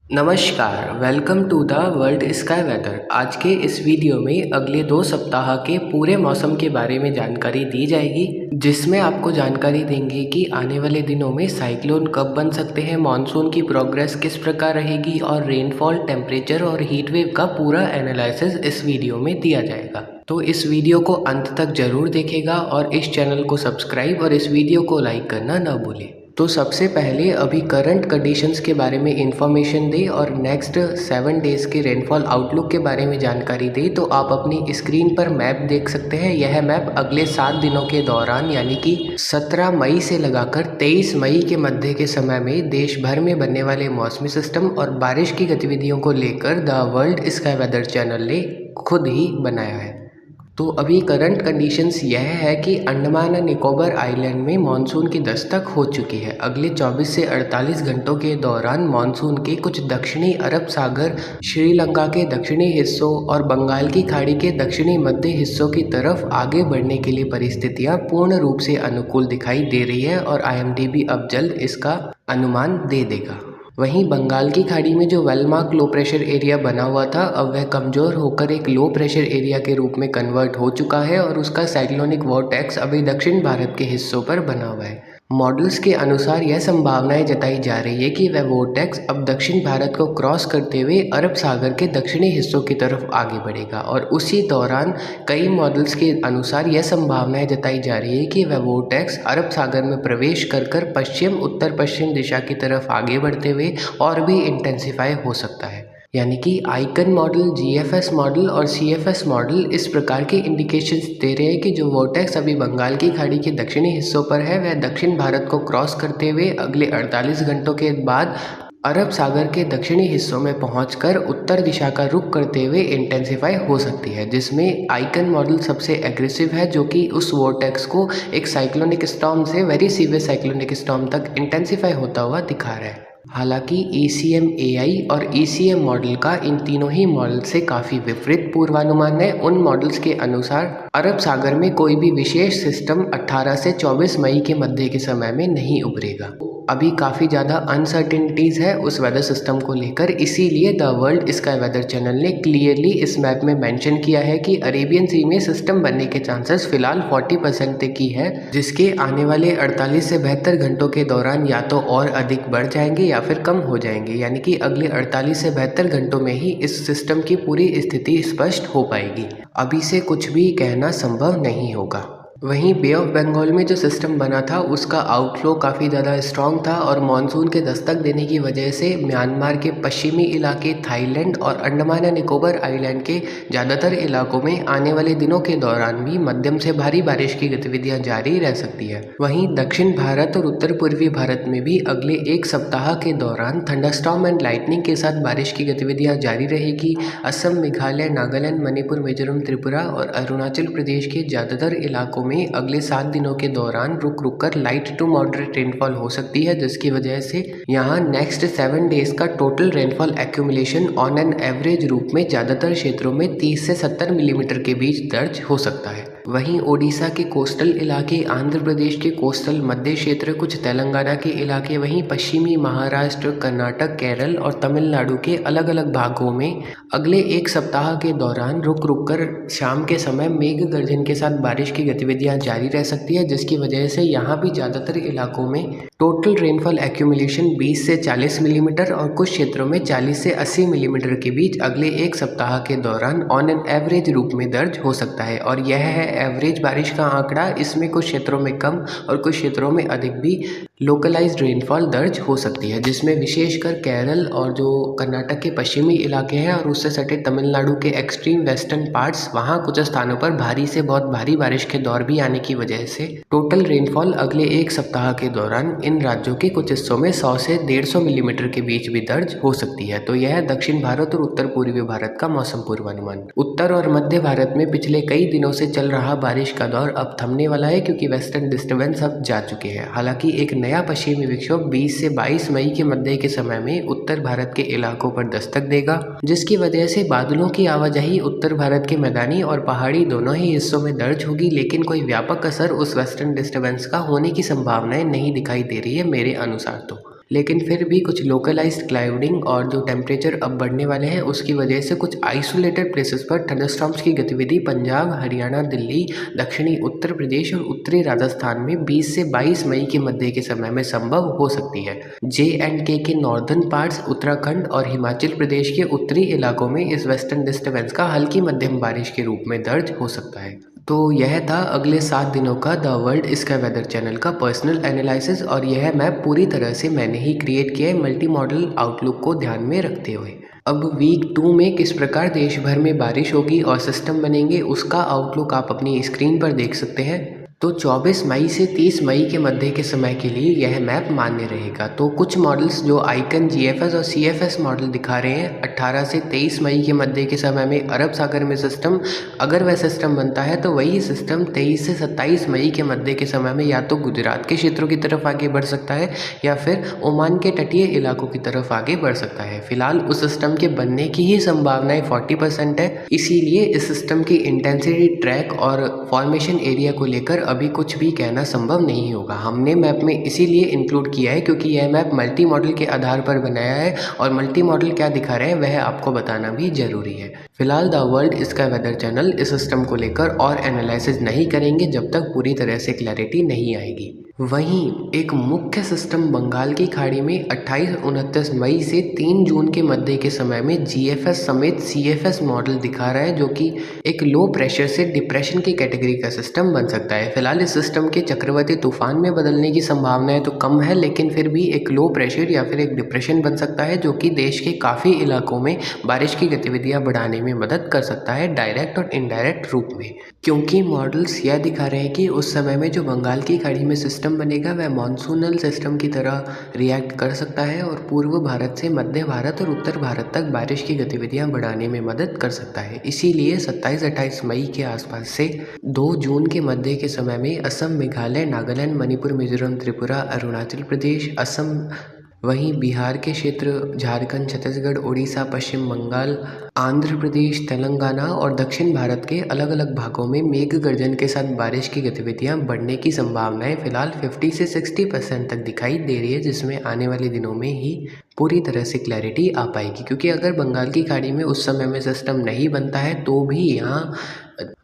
नमस्कार, welcome to the World Sky Weather. आज के इस वीडियो में अगले 2 सप्ताह के पूरे मौसम के बारे में जानकारी दी जाएगी, जिसमें आपको जानकारी देंगे कि आने वाले दिनों में साइक्लोन कब बन सकते हैं, मॉनसून की प्रोग्रेस किस प्रकार रहेगी और रेनफॉल, टेम्परेचर और हीट वेव का पूरा एनालिसिस इस वीडियो में दिया जाएगा। तो इस वीडियो को अंत तक जरूर देखेगा और इस चैनल को सब्सक्राइब और इस वीडियो को लाइक करना न भूलें। तो सबसे पहले अभी करंट कंडीशंस के बारे में इंफॉर्मेशन दे और नेक्स्ट 7 डेज के रेनफॉल आउटलुक के बारे में जानकारी दे। तो आप अपनी स्क्रीन पर मैप देख सकते हैं। यह मैप अगले 7 दिनों के दौरान यानी कि 17 मई से लगाकर 23 मई के मध्य के समय में देश भर में बनने वाले मौसमी सिस्टम और बारिश की गतिविधियों को लेकर the World Sky Weather channel ने खुद ही बनाया है। तो अभी करंट कंडीशंस यह है कि अंडमान एंड निकोबार आइलैंड में मानसून की दस्तक हो चुकी है। अगले 24 से 48 घंटों के दौरान मानसून के कुछ दक्षिणी अरब सागर, श्रीलंका के दक्षिणी हिस्सों और बंगाल की खाड़ी के दक्षिणी मध्य हिस्सों की तरफ आगे बढ़ने के लिए परिस्थितियां पूर्ण रूप से अनुकूल दिखाई दे रही है और IMD अब जल्द इसका अनुमान दे देगा। वहीं बंगाल की खाड़ी में जो well mark low pressure area बना हुआ था, अब वह कमज़ोर होकर एक लो प्रेशर एरिया के रूप में कन्वर्ट हो चुका है और उसका साइक्लोनिक वॉर्टेक्स अभी दक्षिण भारत के हिस्सों पर बना हुआ है। मॉडल्स के अनुसार यह संभावनाएं जताई जा रही है कि वह वोर्टेक्स अब दक्षिण भारत को क्रॉस करते हुए अरब सागर के दक्षिणी हिस्सों की तरफ आगे बढ़ेगा और उसी दौरान कई मॉडल्स के अनुसार यह संभावनाएं जताई जा रही है कि वह वोर्टेक्स अरब सागर में प्रवेश कर पश्चिम उत्तर पश्चिम दिशा की तरफ आगे बढ़ते हुए और भी इंटेंसिफाई हो सकता है। यानी कि आइकन मॉडल, GFS मॉडल और CFS मॉडल इस प्रकार के इंडिकेशंस दे रहे हैं कि जो वोर्टेक्स अभी बंगाल की खाड़ी के दक्षिणी हिस्सों पर है, वह दक्षिण भारत को क्रॉस करते हुए अगले 48 घंटों के बाद अरब सागर के दक्षिणी हिस्सों में पहुंचकर उत्तर दिशा का रुख करते हुए इंटेंसिफाई हो सकती है, जिसमें आइकन मॉडल सबसे एग्रेसिव है, जो कि उस वोर्टेक्स को एक साइक्लोनिक स्टॉर्म से वेरी सीवियर साइक्लोनिक स्टॉर्म तक इंटेंसिफाई होता हुआ दिखा रहा है। हालांकि ACM-AI और ECM मॉडल का इन तीनों ही मॉडल से काफ़ी विपरीत पूर्वानुमान है। उन मॉडल्स के अनुसार अरब सागर में कोई भी विशेष सिस्टम 18 से 24 मई के मध्य के समय में नहीं उभरेगा। अभी काफ़ी ज़्यादा अनसर्टेनिटीज़ है उस वेदर सिस्टम को लेकर, इसीलिए the World Sky Weather channel ने क्लियरली इस मैप में मेंशन किया है कि अरेबियन सी में सिस्टम बनने के चांसेस फिलहाल 40% तक की है, जिसके आने वाले 48 से 72 घंटों के दौरान या तो और अधिक बढ़ जाएंगे या फिर कम हो जाएंगे। यानी कि अगले 48 से 72 घंटों में ही इस सिस्टम की पूरी स्थिति स्पष्ट हो पाएगी। अभी से कुछ भी कहना संभव नहीं होगा। वहीं बे ऑफ बंगाल में जो सिस्टम बना था उसका आउटफ्लो काफ़ी ज़्यादा स्ट्रॉन्ग था और मानसून के दस्तक देने की वजह से म्यांमार के पश्चिमी इलाके, थाईलैंड और अंडमान एंड निकोबार आइलैंड के ज़्यादातर इलाकों में आने वाले दिनों के दौरान भी मध्यम से भारी बारिश की गतिविधियां जारी रह सकती है। वहीं दक्षिण भारत और उत्तर पूर्वी भारत में भी अगले एक सप्ताह के दौरान थंडरस्टॉर्म एंड लाइटनिंग के साथ बारिश की गतिविधियां जारी रहेगी। असम, मेघालय, नागालैंड, मणिपुर, मिजोरम, त्रिपुरा और अरुणाचल प्रदेश के ज़्यादातर इलाकों में अगले 7 दिनों के दौरान रुक रुक कर लाइट टू मॉडरेट रेनफॉल हो सकती है, जिसकी वजह से यहाँ नेक्स्ट 7 डेज का total rainfall accumulation on an average रूप में ज़्यादातर क्षेत्रों में 30 से 70 मिलीमीटर के बीच दर्ज हो सकता है। वहीं ओडिशा के कोस्टल इलाके, आंध्र प्रदेश के कोस्टल मध्य क्षेत्र, कुछ तेलंगाना के इलाके, वहीं पश्चिमी महाराष्ट्र, कर्नाटक, केरल और तमिलनाडु के अलग अलग भागों में अगले एक सप्ताह के दौरान रुक रुक कर शाम के समय मेघ गर्जन के साथ बारिश की गतिविधियां जारी रह सकती है, जिसकी वजह से यहाँ भी ज़्यादातर इलाकों में टोटल रेनफॉल एक्यूमुलेशन 20 से 40 मिलीमीटर और कुछ क्षेत्रों में 40 से 80 मिलीमीटर के बीच अगले एक सप्ताह के दौरान ऑन एन एवरेज रूप में दर्ज हो सकता है। और यह है एवरेज बारिश का आंकड़ा। इसमें कुछ क्षेत्रों में कम और कुछ क्षेत्रों में अधिक भी लोकलाइज्ड रेनफॉल दर्ज हो सकती है, जिसमें विशेषकर केरल और जो कर्नाटक के पश्चिमी इलाके हैं और उससे सटे तमिलनाडु के एक्सट्रीम वेस्टर्न पार्ट्स, वहाँ कुछ स्थानों पर भारी से बहुत भारी बारिश के दौर भी आने की वजह से टोटल रेनफॉल अगले एक सप्ताह के दौरान इन राज्यों के कुछ हिस्सों में 100 से 150 मिलीमीटर के बीच भी दर्ज हो सकती है। तो यह दक्षिण भारत और उत्तर पूर्वी भारत का मौसम पूर्वानुमान। उत्तर और मध्य भारत में पिछले कई दिनों से चल रहा बारिश का दौर अब थमने वाला है, क्योंकि वेस्टर्न डिस्टर्बेंस अब जा चुके हैं। हालांकि एक नया पश्चिमी विक्षोभ 20 से 22 मई के मध्य के समय में उत्तर भारत के इलाकों पर दस्तक देगा, जिसकी वजह से बादलों की आवाजाही उत्तर भारत के मैदानी और पहाड़ी दोनों ही हिस्सों में दर्ज होगी, लेकिन कोई व्यापक असर उस वेस्टर्न डिस्टर्बेंस का होने की संभावनाएं नहीं दिखाई दे रही है मेरे अनुसार। तो लेकिन फिर भी कुछ लोकलाइज्ड क्लाउडिंग और जो टेम्परेचर अब बढ़ने वाले हैं उसकी वजह से कुछ आइसोलेटेड प्लेसेस पर थंडरस्टॉर्म्स की गतिविधि पंजाब, हरियाणा, दिल्ली, दक्षिणी उत्तर प्रदेश और उत्तरी राजस्थान में 20 से 22 मई के मध्य के समय में संभव हो सकती है। J&K के नॉर्दर्न पार्ट्स, उत्तराखंड और हिमाचल प्रदेश के उत्तरी इलाकों में इस वेस्टर्न डिस्टर्बेंस का हल्की मध्यम बारिश के रूप में दर्ज हो सकता है। तो यह था अगले 7 दिनों का the World Sky Weather channel का पर्सनल एनालिसिस, और यह मैप पूरी तरह से मैंने ही क्रिएट किया है मल्टी मॉडल आउटलुक को ध्यान में रखते हुए। अब वीक 2 में किस प्रकार देश भर में बारिश होगी और सिस्टम बनेंगे उसका आउटलुक आप अपनी स्क्रीन पर देख सकते हैं। तो 24 मई से 30 मई के मध्य के समय के लिए यह मैप मान्य रहेगा। तो कुछ मॉडल्स जो आइकन GFS और CFS मॉडल दिखा रहे हैं, 18 से 23 मई के मध्य के समय में अरब सागर में सिस्टम, अगर वह सिस्टम बनता है तो वही सिस्टम 23 से 27 मई के मध्य के समय में या तो गुजरात के क्षेत्रों की तरफ आगे बढ़ सकता है या फिर ओमान के तटीय इलाकों की तरफ आगे बढ़ सकता है। फिलहाल उस सिस्टम के बनने की ही संभावनाएं 40% है, इसीलिए इस सिस्टम की इंटेंसिटी, ट्रैक और फॉर्मेशन एरिया को लेकर अभी कुछ भी कहना संभव नहीं होगा। हमने मैप में इसीलिए इंक्लूड किया है क्योंकि यह मैप मल्टी मॉडल के आधार पर बनाया है और मल्टी मॉडल क्या दिखा रहे हैं वह आपको बताना भी जरूरी है। फिलहाल the World Sky Weather channel इस सिस्टम को लेकर और एनालिसिस नहीं करेंगे जब तक पूरी तरह से क्लैरिटी नहीं आएगी। वहीं एक मुख्य सिस्टम बंगाल की खाड़ी में 28-29 मई से 3 जून के मध्य के समय में GFS समेत CFS मॉडल दिखा रहा है, जो कि एक लो प्रेशर से डिप्रेशन की कैटेगरी का सिस्टम बन सकता है। फिलहाल इस सिस्टम के चक्रवाती तूफान में बदलने की संभावनाएं तो कम है, लेकिन फिर भी एक लो प्रेशर या फिर एक डिप्रेशन बन सकता है जो कि देश के काफ़ी इलाकों में बारिश की गतिविधियां बढ़ाने में मदद कर सकता है, डायरेक्ट और इनडायरेक्ट रूप में। क्योंकि मॉडल्स यह दिखा रहे हैं कि उस समय में जो बंगाल की खाड़ी में सिस्टम बनेगा वह मानसूनल सिस्टम की तरह रिएक्ट कर सकता है और पूर्व भारत से मध्य भारत और उत्तर भारत तक बारिश की गतिविधियां बढ़ाने में मदद कर सकता है। इसीलिए 27-28 मई के आसपास से 2 जून के मध्य के समय में असम, मेघालय, नागालैंड, मणिपुर, मिजोरम, त्रिपुरा, अरुणाचल प्रदेश, असम, वहीं बिहार के क्षेत्र, झारखंड, छत्तीसगढ़, उड़ीसा, पश्चिम बंगाल, आंध्र प्रदेश, तेलंगाना और दक्षिण भारत के अलग अलग भागों में मेघ गर्जन के साथ बारिश की गतिविधियां बढ़ने की संभावनाएं फिलहाल 50 से 60% तक दिखाई दे रही है, जिसमें आने वाले दिनों में ही पूरी तरह से क्लैरिटी आ पाएगी। क्योंकि अगर बंगाल की खाड़ी में उस समय में सिस्टम नहीं बनता है तो भी यहाँ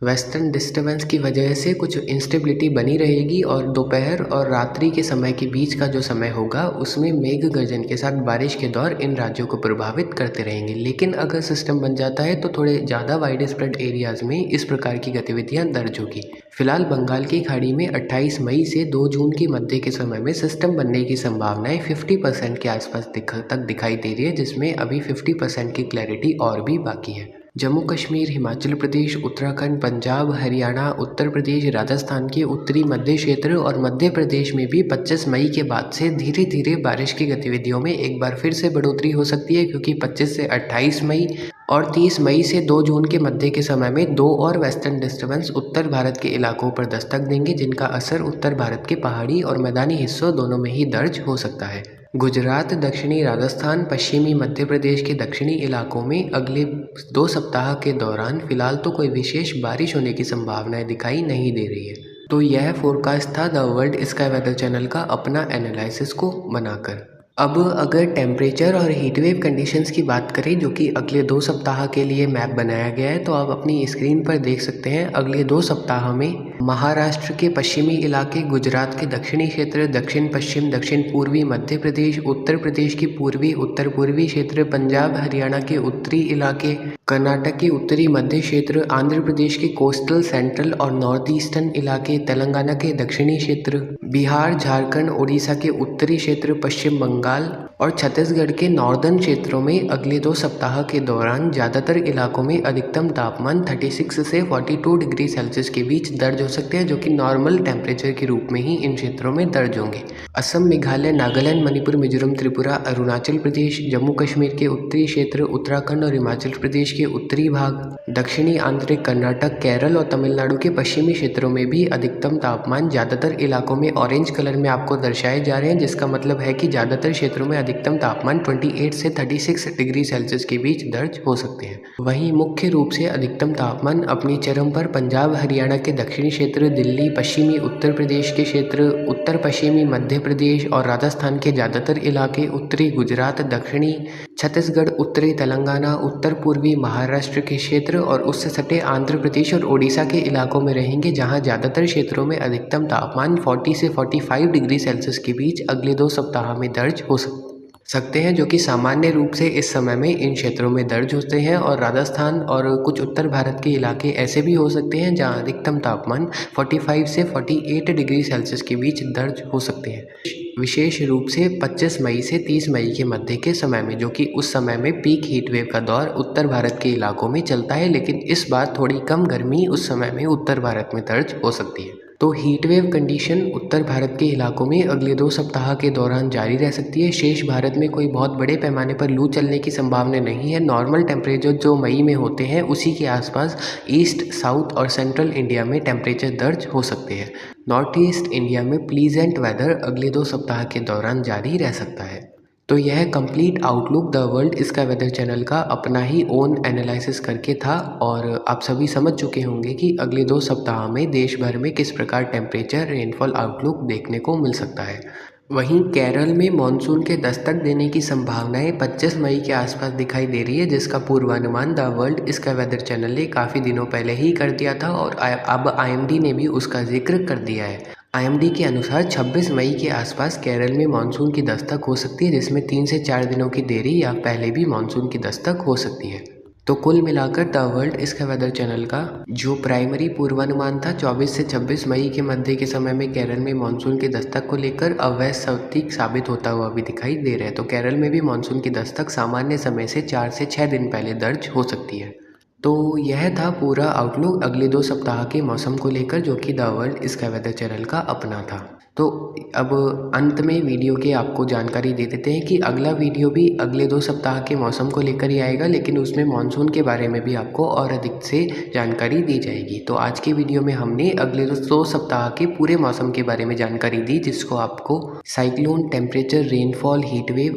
वेस्टर्न डिस्टर्बेंस की वजह से कुछ इंस्टेबिलिटी बनी रहेगी और दोपहर और रात्रि के समय के बीच का जो समय होगा उसमें मेघ गर्जन के साथ बारिश के दौर इन राज्यों को प्रभावित करते रहेंगे। लेकिन अगर सिस्टम बन जाता है तो थोड़े ज़्यादा वाइड स्प्रेड एरियाज़ में इस प्रकार की गतिविधियां दर्ज होगी। फिलहाल बंगाल की खाड़ी में 28 मई से 2 जून के मध्य के समय में सिस्टम बनने की संभावनाएं 50% के आसपास तक दिखाई दे रही है, जिसमें अभी 50% की क्लैरिटी और भी बाकी है। जम्मू कश्मीर, हिमाचल प्रदेश, उत्तराखंड, पंजाब, हरियाणा, उत्तर प्रदेश, राजस्थान के उत्तरी मध्य क्षेत्र और मध्य प्रदेश में भी 25 मई के बाद से धीरे धीरे बारिश की गतिविधियों में एक बार फिर से बढ़ोतरी हो सकती है, क्योंकि 25 से 28 मई और 30 मई से 2 जून के मध्य के समय में 2 और वेस्टर्न डिस्टर्बेंस उत्तर भारत के इलाकों पर दस्तक देंगे, जिनका असर उत्तर भारत के पहाड़ी और मैदानी हिस्सों दोनों में ही दर्ज हो सकता है। गुजरात, दक्षिणी राजस्थान, पश्चिमी मध्य प्रदेश के दक्षिणी इलाकों में अगले 2 सप्ताह के दौरान फिलहाल तो कोई विशेष बारिश होने की संभावनाएं दिखाई नहीं दे रही है। तो यह फोरकास्ट था the World Sky Weather channel का अपना एनालिसिस को बनाकर। अब अगर टेम्परेचर और हीटवेव कंडीशंस की बात करें, जो कि अगले 2 सप्ताह के लिए मैप बनाया गया है, तो आप अपनी स्क्रीन पर देख सकते हैं। अगले 2 सप्ताह में महाराष्ट्र के पश्चिमी इलाके, गुजरात के दक्षिणी क्षेत्र, दक्षिण पश्चिम, दक्षिण पूर्वी मध्य प्रदेश, उत्तर प्रदेश के पूर्वी उत्तर पूर्वी क्षेत्र, पंजाब हरियाणा के उत्तरी इलाके, कर्नाटक के उत्तरी मध्य क्षेत्र, आंध्र प्रदेश के कोस्टल, सेंट्रल और नॉर्थ ईस्टर्न इलाके, तेलंगाना के दक्षिणी क्षेत्र, बिहार, झारखंड, उड़ीसा के उत्तरी क्षेत्र, पश्चिम बंगाल और छत्तीसगढ़ के नॉर्दर्न क्षेत्रों में अगले 2 सप्ताह के दौरान ज़्यादातर इलाकों में अधिकतम तापमान 36 से 42 डिग्री सेल्सियस के बीच दर्ज हो सकते हैं, जो कि नॉर्मल टेम्परेचर के रूप में ही इन क्षेत्रों में दर्ज होंगे। असम, मेघालय, नागालैंड, मणिपुर, मिजोरम, त्रिपुरा, अरुणाचल प्रदेश, जम्मू कश्मीर के उत्तरी क्षेत्र, उत्तराखंड और हिमाचल प्रदेश के उत्तरी भाग, दक्षिणी आंतरिक कर्नाटक, केरल और तमिलनाडु के पश्चिमी क्षेत्रों में भी अधिकतम तापमान ज़्यादातर इलाकों में ऑरेंज कलर में आपको दर्शाए जा रहे हैं, जिसका मतलब है कि ज़्यादातर क्षेत्रों में अधिकतम तापमान 28 से 36 डिग्री सेल्सियस के बीच दर्ज हो सकते हैं। वहीं मुख्य रूप से अधिकतम तापमान अपनी चरम पर पंजाब हरियाणा के दक्षिणी क्षेत्र, दिल्ली, पश्चिमी उत्तर प्रदेश के क्षेत्र, उत्तर पश्चिमी मध्य प्रदेश और राजस्थान के ज़्यादातर इलाके, उत्तरी गुजरात, दक्षिणी छत्तीसगढ़, उत्तरी तेलंगाना, उत्तर पूर्वी महाराष्ट्र के क्षेत्र और उससे सटे आंध्र प्रदेश और ओडिशा के इलाकों में रहेंगे, जहां ज़्यादातर क्षेत्रों में अधिकतम तापमान 40 से 45 डिग्री सेल्सियस के बीच अगले 2 सप्ताह में दर्ज हो सकते हैं, जो कि सामान्य रूप से इस समय में इन क्षेत्रों में दर्ज होते हैं। और राजस्थान और कुछ उत्तर भारत के इलाके ऐसे भी हो सकते हैं जहां अधिकतम तापमान 45 से 48 डिग्री सेल्सियस के बीच दर्ज हो सकते हैं, विशेष रूप से 25 मई से 30 मई के मध्य के समय में, जो कि उस समय में पीक हीट वेव का दौर उत्तर भारत के इलाकों में चलता है। लेकिन इस बार थोड़ी कम गर्मी उस समय में उत्तर भारत में दर्ज हो सकती है। तो हीट वेव कंडीशन उत्तर भारत के इलाकों में अगले 2 सप्ताह के दौरान जारी रह सकती है। शेष भारत में कोई बहुत बड़े पैमाने पर लू चलने की संभावना नहीं है। नॉर्मल टेम्परेचर जो मई में होते हैं उसी के आसपास ईस्ट, साउथ और सेंट्रल इंडिया में टेम्परेचर दर्ज हो सकते हैं। नॉर्थ ईस्ट इंडिया में प्लीजेंट वेदर अगले 2 सप्ताह के दौरान जारी रह सकता है। तो यह complete outlook the World Sky Weather channel का अपना ही ओन एनालिसिस करके था, और आप सभी समझ चुके होंगे कि अगले 2 सप्ताह में देश भर में किस प्रकार टेम्परेचर, रेनफॉल आउटलुक देखने को मिल सकता है। वहीं केरल में मानसून के दस्तक देने की संभावनाएं 25 मई के आसपास दिखाई दे रही है, जिसका पूर्वानुमान the World Sky Weather channel ने काफ़ी दिनों पहले ही कर दिया था और अब IMD ने भी उसका जिक्र कर दिया है। IMD के अनुसार 26 मई के आसपास केरल में मानसून की दस्तक हो सकती है, जिसमें 3 से 4 दिनों की देरी या पहले भी मानसून की दस्तक हो सकती है। तो कुल मिलाकर the World Sky Weather channel का जो प्राइमरी पूर्वानुमान था 24 से 26 मई के मध्य के समय में केरल में मानसून की दस्तक को लेकर, अब वह सटीक साबित होता हुआ भी दिखाई दे रहा है। तो केरल में भी मानसून की दस्तक सामान्य समय से 4 से 6 दिन पहले दर्ज हो सकती है। तो यह था पूरा आउटलुक अगले 2 सप्ताह के मौसम को लेकर, जो कि the World Sky Weather channel का अपना था। तो अब अंत में वीडियो के आपको जानकारी दे देते हैं कि अगला वीडियो भी अगले 2 सप्ताह के मौसम को लेकर ही आएगा, लेकिन उसमें मानसून के बारे में भी आपको और अधिक से जानकारी दी जाएगी। तो आज की वीडियो में हमने अगले 2 सप्ताह के पूरे मौसम के बारे में जानकारी दी, जिसको आपको cyclone, temperature, rainfall, heat wave